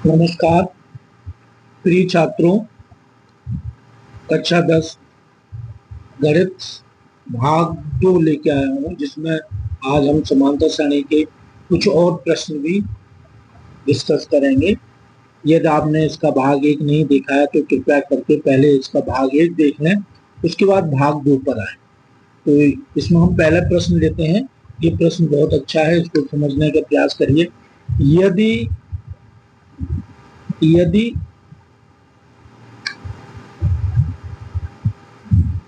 नमस्कार प्रिय छात्रों। कक्षा 10 गणित भाग 2 लेके आया हूँ, जिसमें आज हम समांतर श्रेणी के कुछ और प्रश्न भी डिस्कस करेंगे। यदि आपने इसका भाग 1 नहीं देखा है तो कृपया करके पहले इसका भाग 1 देख लें, उसके बाद भाग 2 पर आए। तो इसमें हम पहला प्रश्न लेते हैं। ये प्रश्न बहुत अच्छा है, इसको समझने का प्रयास करिए। यदि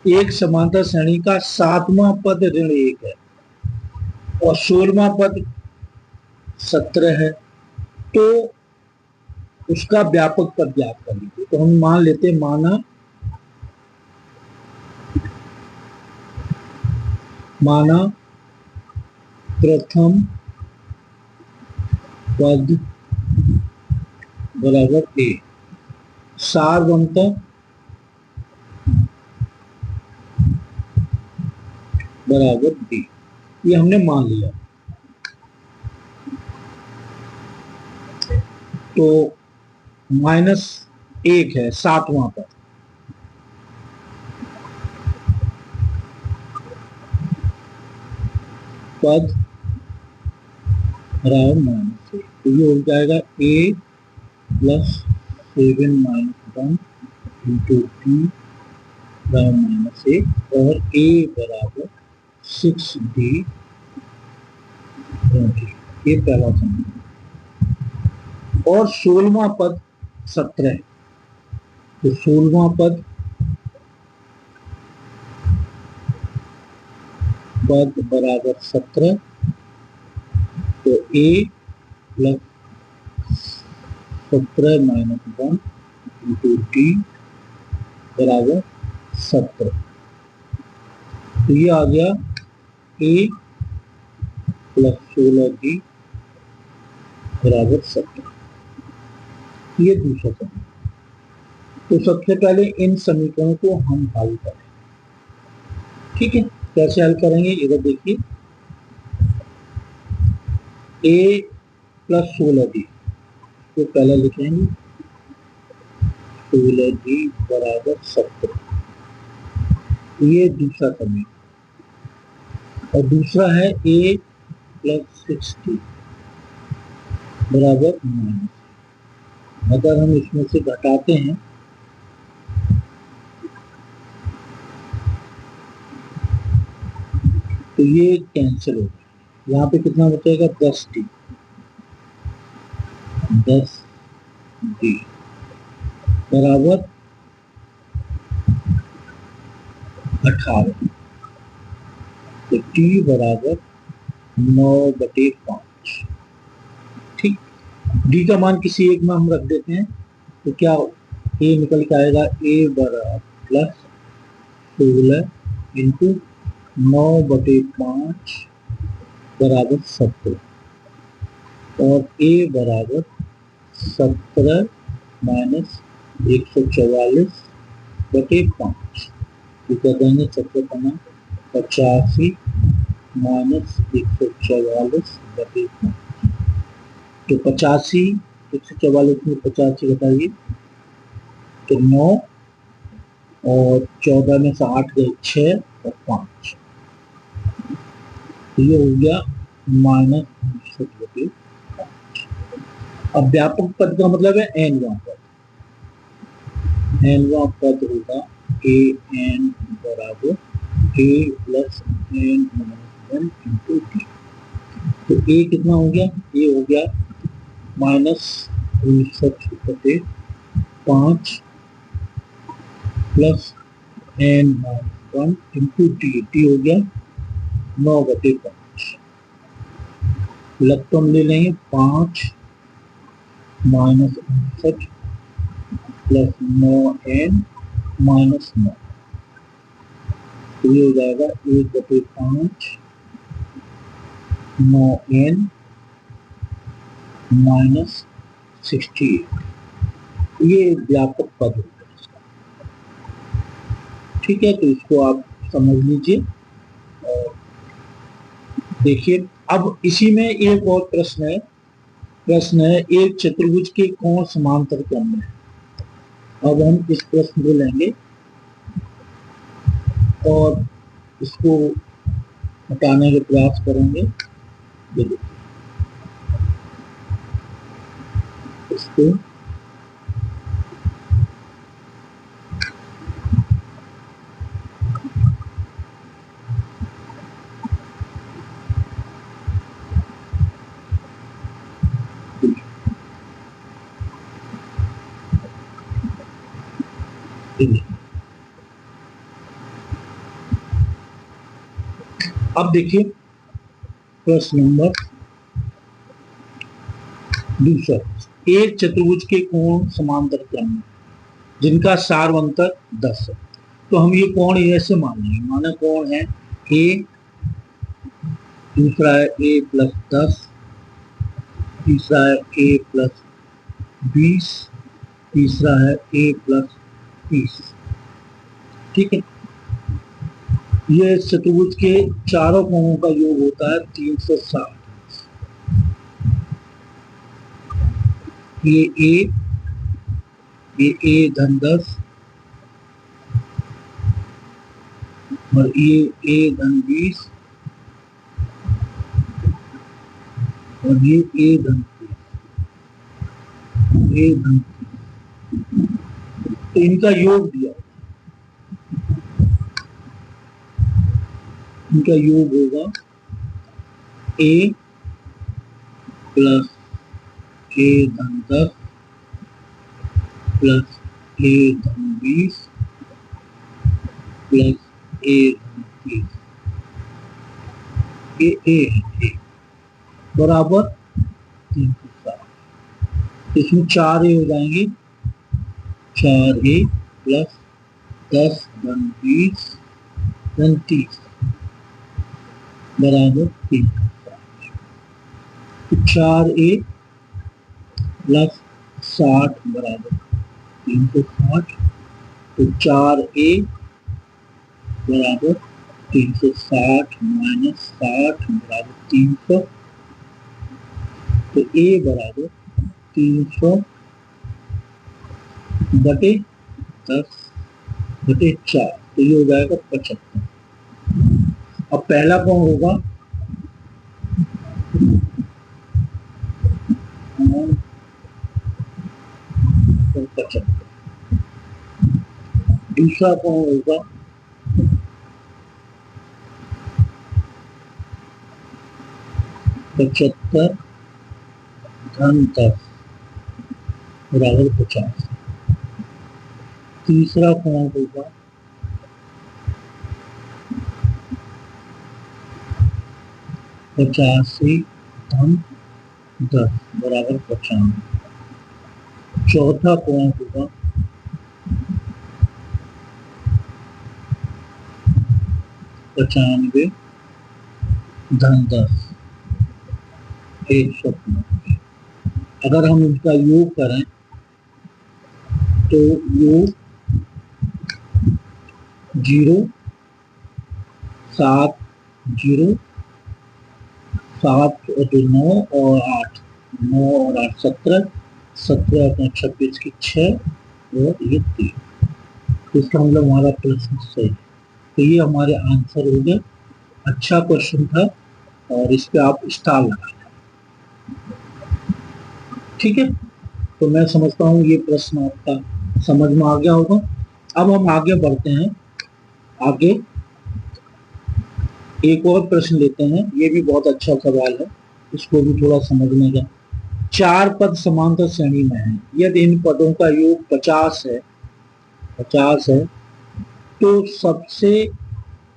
एक समांतर श्रेणी का 7वां पद ऋण 1 है और 16वां पद 17 है, तो उसका व्यापक पद ज्ञात कर लीजिए। तो हम मान लेते हैं, माना प्रथम पद बराबर ए, सारवंत बराबर बी। ये हमने मान लिया। तो -1 है 7वां पद, बराबर -1। तो ये हो जाएगा a + 7 - 1 इंटू b बराबर -1 और a बराबर 6d। ये पहला समीकरण। और 16वां पद 17 है, तो 16वां पद बराबर 17, तो a + 17 - 1 इंटू d बराबर 17। तो ये आ गया a + 16d बराबर 17। ये दूसरा समीकरण। तो सबसे पहले इन समीकरणों को हम हल करें। ठीक है, कैसे हल करेंगे इधर देखिए। a + 16d तो पहले लिखेंगे 16d बराबर 17। ये दूसरा समीकरण। और दूसरा है a + 6d बराबर -। अगर हम इसमें से घटाते हैं तो ये कैंसिल होगा। यहाँ पे कितना बचेगा? 10d बराबर 18। तो t बराबर 9/5। ठीक, d का मान किसी एक में हम रख देते हैं, तो क्या a निकल के आएगा? a बराबर +16 इंटू 9/5 बराबर 17 और a बराबर 17 - 144/5। तो क्या देंगे? 17 × 85 - 144/5। तो 85, 144 में 85 घटाइए तो 9 और 14 में से 8 गए 6 और 5। तो ये हो गया -69/5। अब व्यापक पद का मतलब है n वां पद। n वां पद होगा an बराबर a + n - 1 इंटू d। तो a कितना हो गया? ये हो गया -69/5 plus n - 1 into d। d हो गया 9/5। लघुत्तम ले लेंगे 5 - 69 प्लस 9n - 9। तो ये हो जाएगा 1/5 9n - 68। ये व्यापक पद होगा इसका। ठीक है, तो इसको आप समझ लीजिए। और देखिए, अब इसी में एक और प्रश्न है प्रश्न है एक चतुर्भुज के कोण समांतर क्रम में है। अब हम इस प्रश्न को लेंगे और इसको हटाने के प्रयास करेंगे। इसको अब देखिए प्रश्न नंबर दूसरा, एक चतुर्भुज के कोण समांतर क्रम में जिनका सार्वंतर 10 है। तो हम ये कोण ऐसे मान लेंगे, माना कोण है ए, दूसरा है ए प्लस 10, तीसरा है ए प्लस 20, तीसरा है ए प्लस 30। ठीक है, ये चतुर्भुज के चारों कोणों का योग होता है 360। ये ए धन 10 और ये ए धन 20 और ये ए धन 30। तो इनका योग दिया, इनका योग होगा ए प्लस ए धन 10 प्लस ए धन 20 प्लस ए धन 30। ए बराबर 360। इसमें 4 ए हो जाएंगे, 4 ए प्लस 10 धन 20 धन 30 बराबर 360। 4 ए प्लस 60 बराबर 360। तो 4 ए बराबर 360 माइनस 60 बराबर 300। तो ए बराबर 300 बटे 10 बटे 4। तो ये हो जाएगा 75। अब पहला कोण होगा 75, दूसरा कोण होगा 75 धन 10 बराबर 50। तीसरा कोण होगा 85 धन 10 बराबर 95। चौथा कोण होगा 95 धन 10 150। अगर हम इनका योग करें तो योग 0 7 0 7 और 9 और 8, 9 और 8 17, 17 और 26 की 6 और ये 3। तो इसका मतलब हमारा प्रश्न सही है। तो ये हमारे आंसर हो गए। अच्छा क्वेश्चन था और इस पे आप स्टार लगा दें। ठीक है, तो मैं समझता हूँ ये प्रश्न आपका समझ में आ गया होगा। अब हम आगे बढ़ते हैं। आगे एक और प्रश्न लेते हैं, ये भी बहुत अच्छा सवाल है, इसको भी थोड़ा समझने का। 4 पद समांतर श्रेणी में हैं, यदि इन पदों का योग 50 है तो सबसे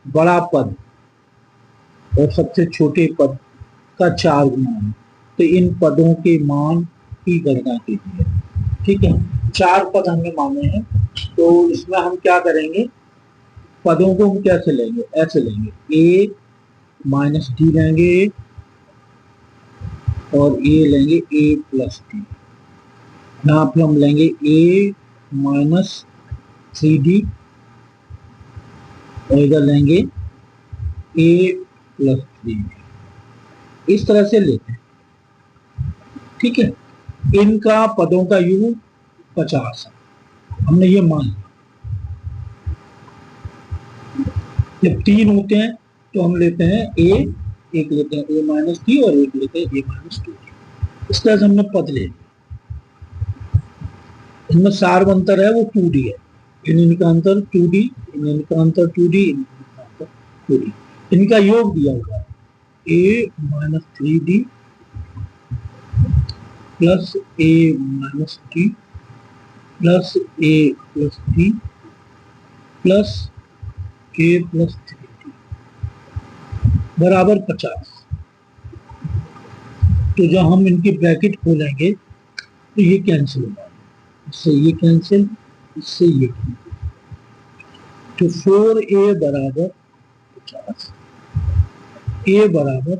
बड़ा पद और सबसे छोटे पद का 4 गुना है। तो इन पदों के मान की गणना कीजिए। ठीक है, 4 पद हमने माने हैं, तो इसमें हम क्या करेंगे, पदों को हम कैसे लेंगे, ऐसे लेंगे, ए माइनस डी लेंगे और ए लेंगे ए प्लस डी। यहाँ पे हम लेंगे ए माइनस 3d और इधर लेंगे ए प्लस 3d। इस तरह से लेते हैं। ठीक है, इनका पदों का योग 50 है, हमने ये मान लिया। जब 3 होते हैं तो हम लेते हैं एक लेते हैं a माइनस डी और एक लेते हैं a माइनस 2। इस तरह से हमने पद ले लिया। इनमें सार्वंतर है वो 2d है, इनका अंतर 2d, इनका अंतर 2d, इनका अंतर 2d। इनका योग दिया हुआ है a minus 3d plus a minus d plus a plus d plus a plus 3d बराबर 50। तो जब हम इनकी ब्रैकेट खोलेंगे तो ये कैंसिल हो जाएगा, इससे ये कैंसिल, इससे ये कैंसिल। तो 4a बराबर 50, a बराबर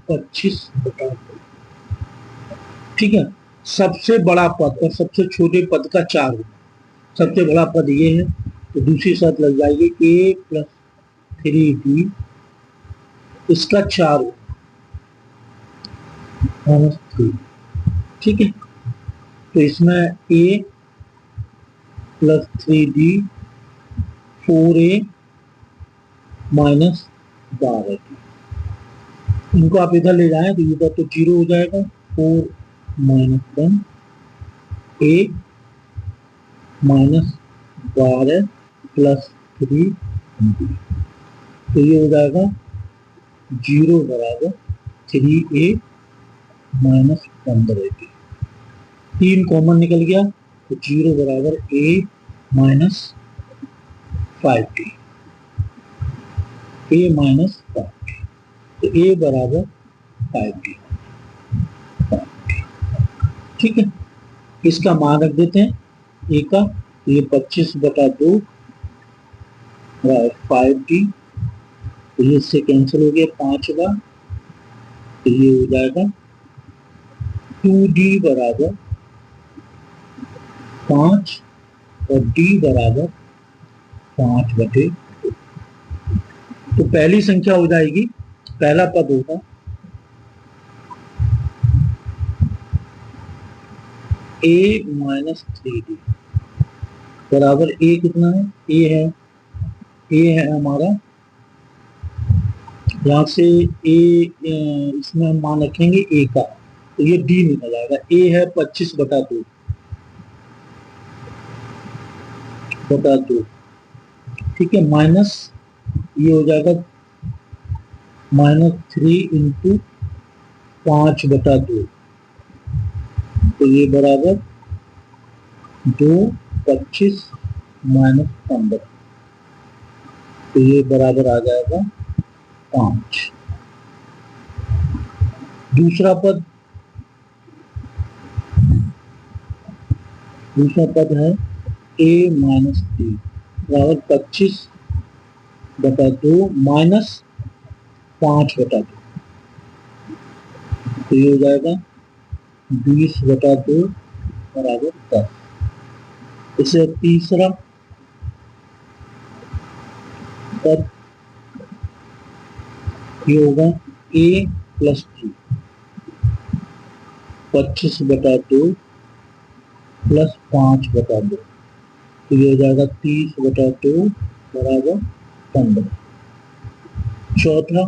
25/2। ठीक है, सबसे बड़ा पद और सबसे छोटे पद का 4 होगा। सबसे बड़ा पद ये है तो दूसरी शर्त लग जाएगी a प्लस 3d, इसका 4 होगा माइनस 3। ठीक है, तो इसमें a plus 3d 4a minus 12d, इनको आप इधर ले जाएं तो इधर तो 0 हो जाएगा। 4 minus 1 a minus 12 plus 3d, तो ये हो जाएगा 0 बराबर 3a माइनस 15d। 3 कॉमन निकल गया तो 0 बराबर a minus 5d, a minus 5d, तो a बराबर 5d। ठीक है, इसका मान रख देते हैं a का, तो ये 25/2 5d, तो ये इससे कैंसिल हो गया 5 बार, तो ये हो जाएगा 2d बराबर 5 और d बराबर 5/2। तो पहली संख्या हो जाएगी, पहला पद होगा a माइनस 3d बराबर a कितना है, a है हमारा, यहाँ से a इसमें हम मान रखेंगे a का, तो ये d निकल आएगा। a है 25/2, ठीक है, माइनस ये हो जाएगा -3 इंटू 5/2, तो ये बराबर 2, 25 माइनस 15, तो ये बराबर आ जाएगा 5। दूसरा पद है a माइनस 3 बराबर 25/2 माइनस 5/2, तो ये हो जाएगा 20/2 बराबर 10। इसे तीसरा पद ये होगा a प्लस 3 25/2 प्लस 5/2, तो ये हो जाएगा 30/2 बराबर 15। चौथा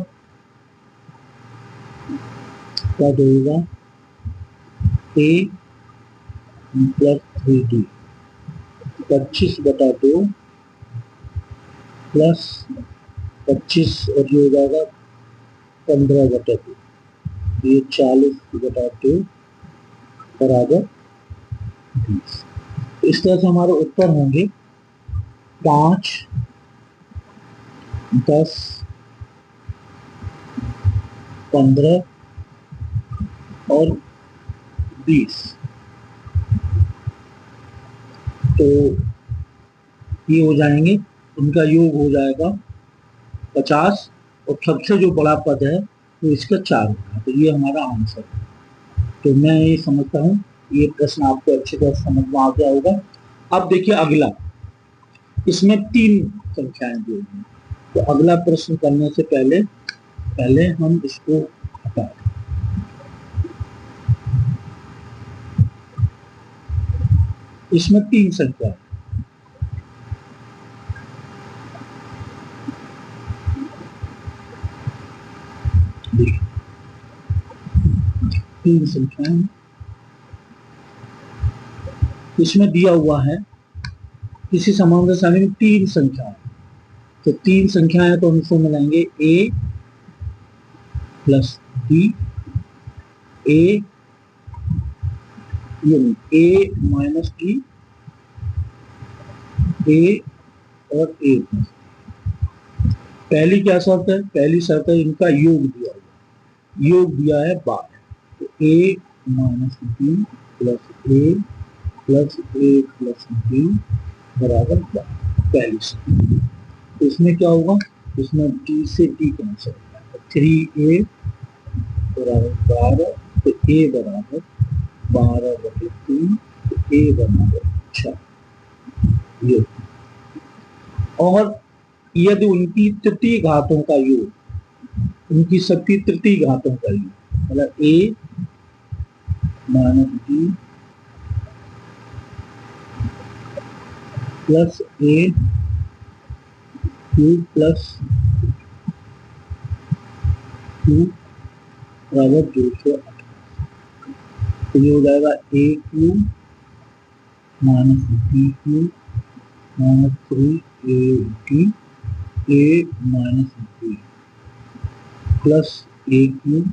पद होगा a प्लस 3d 25/2 प्लस 25 और ये हो जाएगा 15/2, ये 40/2 बराबर 20। इस तरह से हमारे उत्तर होंगे 5, 10, 15 और 20। तो ये हो जाएंगे, इनका योग हो जाएगा 50 और सबसे जो बड़ा पद है तो इसका 4 होगा, तो ये हमारा आंसर है। तो मैं ये समझता हूँ ये प्रश्न आपको अच्छी तरह समझ में आ गया होगा। अब देखिए अगला, इसमें 3 संख्याएं दी हुई, तो अगला प्रश्न करने से पहले हम इसको हटा दें। इसमें 3 संख्या है। देखिए 3 संख्याएं इसमें दिया हुआ है, किसी समांतर सारणी में 3 संख्या है, तो 3 संख्याएं तो हम इसको मिलाएंगे a plus b, a minus b, a और a प्लस। पहली क्या शर्त है? पहली शर्त है इनका योग दिया हुआ, योग दिया है 12, तो a minus b plus a plus a plus b बराबर 12, पहली शर्त। तो इसमें क्या होगा? इसमें d से d कैंसिल होगा, 3a बराबर 12, तो a बराबर 12/3, तो a बराबर 6। ये और यदि उनकी तृतीय घातों का योग, उनकी सबकी तृतीय घातों का योग, मतलब a minus b plus a cube plus 2 बराबर 288, तो ये हो जाएगा a cube minus b cube minus 3ab a minus b plus a cube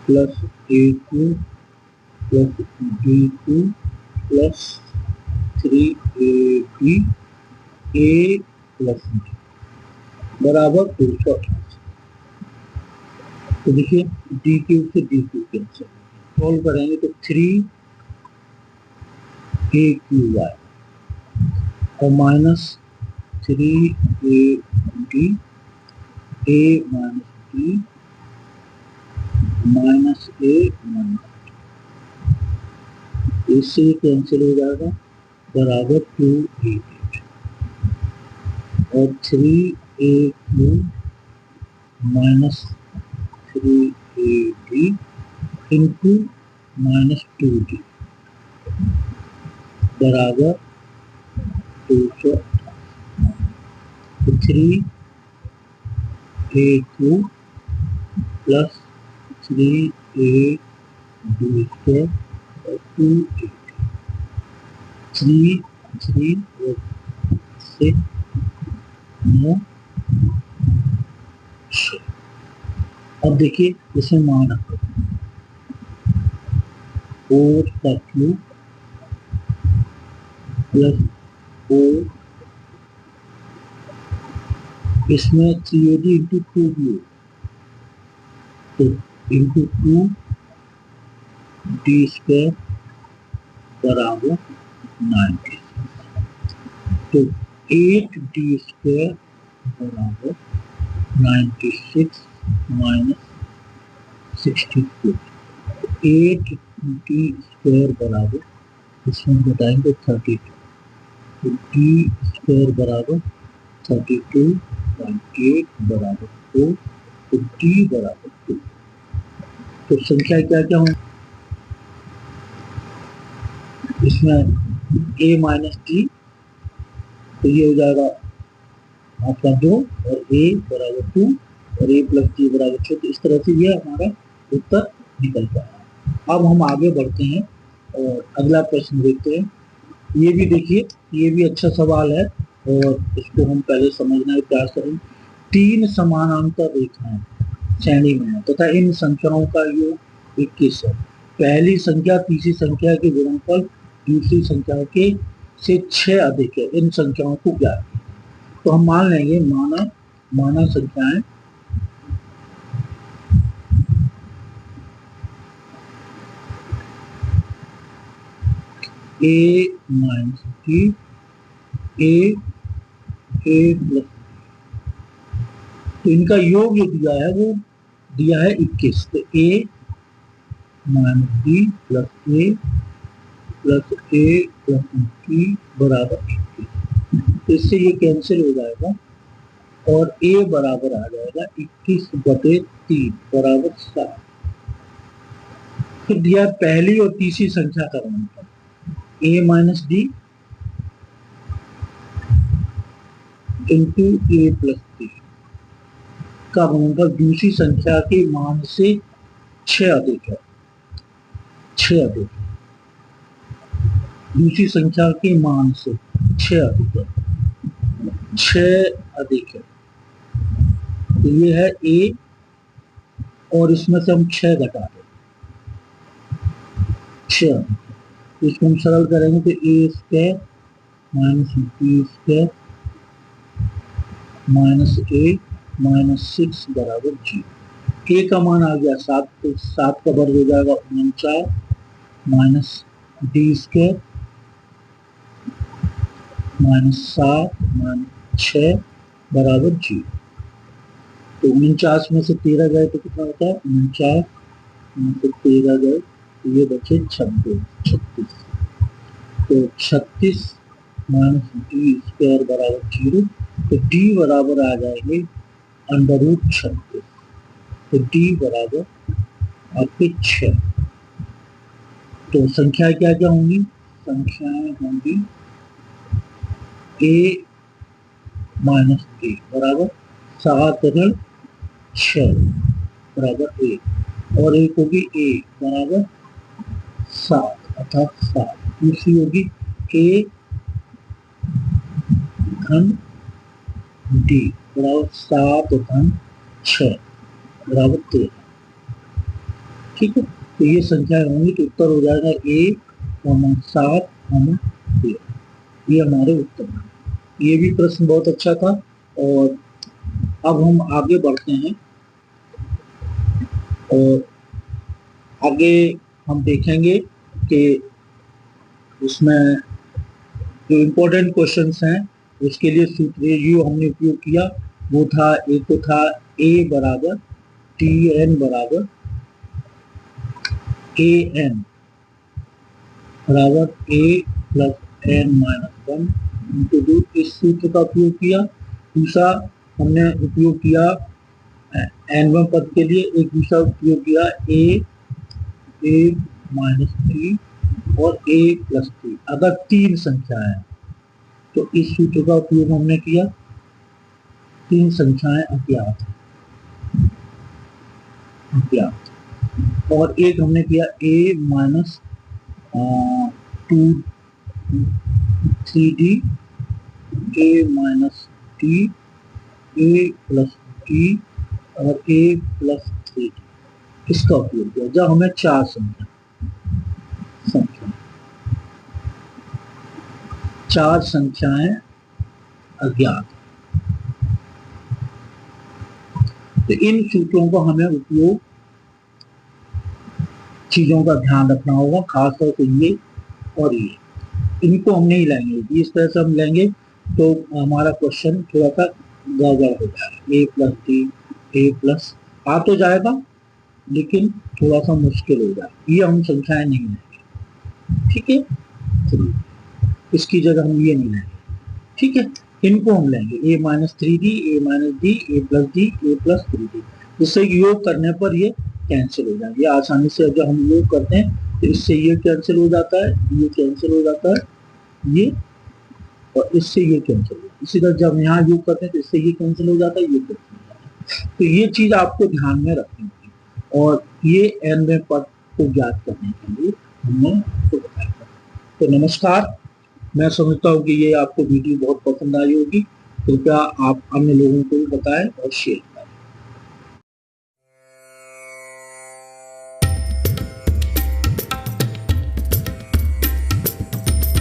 plus a cube plus b cube plus 3ab a plus b बराबर 288। तो देखिए D cube से D cube cancel, solve करेंगे तो 3a क्यूब आएगा और minus 3ab a minus b minus a minus, इससे cancel हो जाएगा बराबर 2a8 और 3a cube minus 3ab into minus 2d बराबर 288, तो 3a cube plus 3ab square और 2a 3 से 9। अब देखिए इसमें मान रखो 4 का क्यूब प्लस 4, इसमें 3ad इंटू 2 भी हो, तो इंटू 2 डी स्क्वायर बराबर 90, तो 8d स्क्वायर बराबर 96 माइनस 64, 8d स्क्वायर बराबर, इसमें बताएंगे 32, तो d स्क्वायर बराबर 32/8 बराबर 4, तो d बराबर 2। तो संख्या क्या क्या होंगी इसमें? a माइनस d, तो ये हो जाएगा आपका 2 और a बराबर 2 और a प्लस d बराबर 6। तो इस तरह से ये हमारा उत्तर निकल पाया। अब हम आगे बढ़ते हैं और अगला प्रश्न देखते हैं। ये भी देखिए, ये भी अच्छा सवाल है और इसको हम पहले समझने का प्रयास करें। 3 समानांतर रेखाएं श्रेणी में है तथा इन संख्याओं का योग 21 है। पहली संख्या तीसरी संख्या के गुणनफल दूसरी संख्या के से 6 अधिक है, इन संख्याओं को ज्ञात कीजिए। तो हम मान लेंगे माना संख्याएं a minus b a plus, तो इनका योग जो दिया है वो दिया है 21, तो a minus b plus a plus a plus b बराबर 21, तो इससे ये कैंसिल हो जाएगा और a बराबर आ जाएगा 21/3 बराबर 7। फिर दिया पहली और तीसरी संख्या का गुणनफल, ए माइनस डी इंटू ए प्लस डी का गुणनफल दूसरी संख्या के मान से 6 अधिक है। 6 अधिक है, दूसरी संख्या के मान से 6 अधिक है, 6 अधिक है। तो ये है ए और इसमें से हम 6 घटा दें, 6। इसको हम सरल करेंगे तो A square minus B square minus A minus 6 बराबर 0। ए का मान आ गया 7, तो 7 का वर्ग हो जाएगा 49 minus D square minus 7 minus 6 बराबर 0। तो 49 में से 13 गए तो कितना होता है? 49 में से 13 गए तो ये बचे 36। तो 36 माइनस डी स्क्वायर बराबर 0। तो डी बराबर आ जाएंगे √36। तो डी बराबर आपके 6। तो संख्या क्या क्या होंगी? संख्याएं होंगी ए माइनस डी बराबर 7 6 बराबर ए, और एक होगी ए बराबर 7 अर्थात 7। दूसरी होगी ए धन डी बराबर 7 धन 6 बराबर 13। ठीक है, तो ये संख्या होंगी। तो उत्तर हो जाएगा ए 7 13। ये हमारे उत्तर हैं। ये भी प्रश्न बहुत अच्छा था। और अब हम आगे बढ़ते हैं और आगे हम देखेंगे कि उसमें जो इम्पोर्टेंट क्वेश्चंस हैं उसके लिए सूत्र जो हमने उपयोग किया वो था, एक तो था ए बराबर टी एन बराबर ए एन बराबर ए प्लस एन माइनस 1 इंटू 2, इस सूत्र का उपयोग किया। दूसरा हमने उपयोग किया n1 पद के लिए, एक दूसरा उपयोग किया ए माइनस 3 और ए प्लस 3 अगर 3 संख्याएं हैं तो इस सूत्र का उपयोग हमने किया। 3 संख्याएं अज्ञात और एक हमने किया A minus 3d A minus D A plus D और ए प्लस 3d, इसका उपयोग किया जब हमें 4 संख्याएं अज्ञात। तो इन सूत्रों को हमें उपयोग चीजों का ध्यान रखना होगा, खासतौर से ये और ये, इनको हम नहीं लेंगे। इस तरह से हम लेंगे तो हमारा क्वेश्चन थोड़ा सा गड़बड़ हो जाएगा। ए प्लस डी ए प्लस आ तो जाएगा लेकिन थोड़ा सा मुश्किल हो जाएगा। ये हम संख्याएं नहीं लेंगे, ठीक है। चलिए इसकी जगह हम ये नहीं लेंगे, ठीक है। इनको हम लेंगे A minus 3d A minus D A plus D A plus 3d, जिससे योग करने पर ये कैंसिल हो जाएगा। ये आसानी से जब हम योग करते हैं तो इससे ये कैंसिल हो जाता है, ये कैंसिल हो जाता है, ये और इससे ये कैंसिल हो जाता है। इसी तरह जब यहाँ योग करते हैं तो इससे ये कैंसिल हो जाता है, ये कैंसिल हो जाता है। तो ये चीज आपको ध्यान में रखनी होगी और ये n पद को ज्ञात करने के लिए हमने आपको बताया। तो नमस्कार, मैं समझता हूँ कि ये आपको वीडियो बहुत पसंद आई होगी। कृपया आप अन्य लोगों को भी बताएं और शेयर